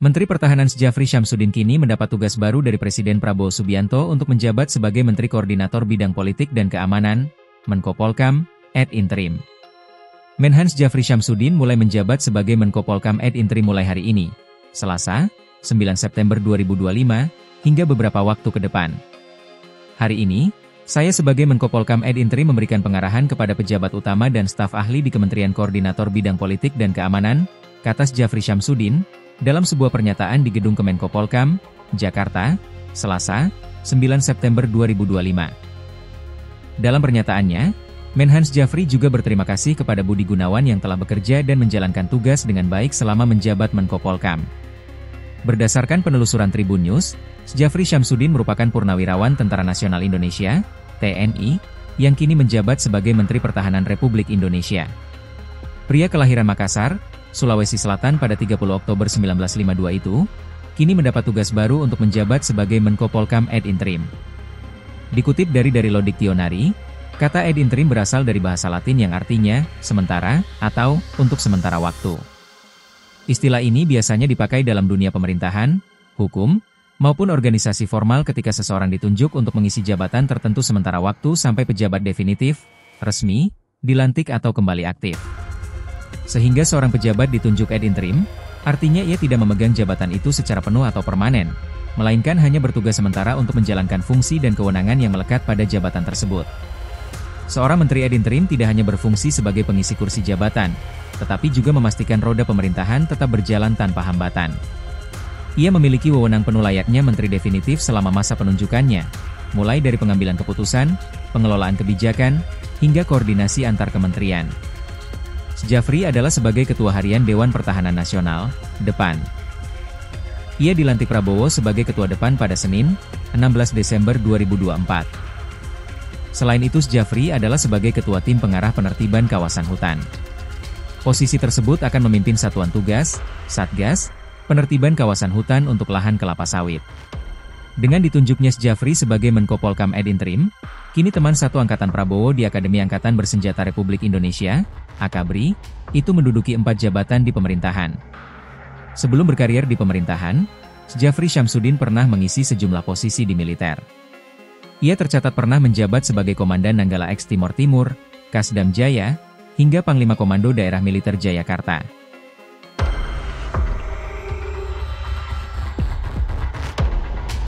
Menteri Pertahanan Sjafri Syamsuddin kini mendapat tugas baru dari Presiden Prabowo Subianto untuk menjabat sebagai Menteri Koordinator Bidang Politik dan Keamanan, Menko Polkam, ad interim. Menhan Sjafri Syamsuddin mulai menjabat sebagai Menko Polkam ad interim mulai hari ini, Selasa, 9 September 2025, hingga beberapa waktu ke depan. Hari ini, saya sebagai Menko Polkam ad interim memberikan pengarahan kepada pejabat utama dan staf ahli di Kementerian Koordinator Bidang Politik dan Keamanan, kata Sjafri Syamsuddin, dalam sebuah pernyataan di Gedung Kemenko Polkam, Jakarta, Selasa, 9 September 2025. Dalam pernyataannya, Menhan Sjafri juga berterima kasih kepada Budi Gunawan yang telah bekerja dan menjalankan tugas dengan baik selama menjabat Menko Polkam. Berdasarkan penelusuran Tribun News, Sjafri Syamsuddin merupakan purnawirawan Tentara Nasional Indonesia, TNI, yang kini menjabat sebagai Menteri Pertahanan Republik Indonesia. Pria kelahiran Makassar, Sulawesi Selatan pada 30 Oktober 1952 itu, kini mendapat tugas baru untuk menjabat sebagai Menko Polkam ad interim. Dikutip dari Lodiktionary, kata ad interim berasal dari bahasa Latin yang artinya sementara atau untuk sementara waktu. Istilah ini biasanya dipakai dalam dunia pemerintahan, hukum, maupun organisasi formal ketika seseorang ditunjuk untuk mengisi jabatan tertentu sementara waktu sampai pejabat definitif, resmi, dilantik atau kembali aktif. Sehingga seorang pejabat ditunjuk ad interim, artinya ia tidak memegang jabatan itu secara penuh atau permanen, melainkan hanya bertugas sementara untuk menjalankan fungsi dan kewenangan yang melekat pada jabatan tersebut. Seorang menteri ad interim tidak hanya berfungsi sebagai pengisi kursi jabatan, tetapi juga memastikan roda pemerintahan tetap berjalan tanpa hambatan. Ia memiliki wewenang penuh layaknya menteri definitif selama masa penunjukannya, mulai dari pengambilan keputusan, pengelolaan kebijakan, hingga koordinasi antar kementerian. Sjafri adalah sebagai Ketua Harian Dewan Pertahanan Nasional, DEPAN. Ia dilantik Prabowo sebagai Ketua DEPAN pada Senin, 16 Desember 2024. Selain itu Sjafri adalah sebagai Ketua Tim Pengarah Penertiban Kawasan Hutan. Posisi tersebut akan memimpin Satuan Tugas, Satgas, Penertiban Kawasan Hutan untuk lahan kelapa sawit. Dengan ditunjuknya Sjafri sebagai Menko Polkam ad interim, kini teman satu angkatan Prabowo di Akademi Angkatan Bersenjata Republik Indonesia, AKABRI, itu menduduki 4 jabatan di pemerintahan. Sebelum berkarir di pemerintahan, Sjafri Syamsuddin pernah mengisi sejumlah posisi di militer. Ia tercatat pernah menjabat sebagai Komandan Nanggala X Timor Timur, Kasdam Jaya, hingga Panglima Komando Daerah Militer Jayakarta.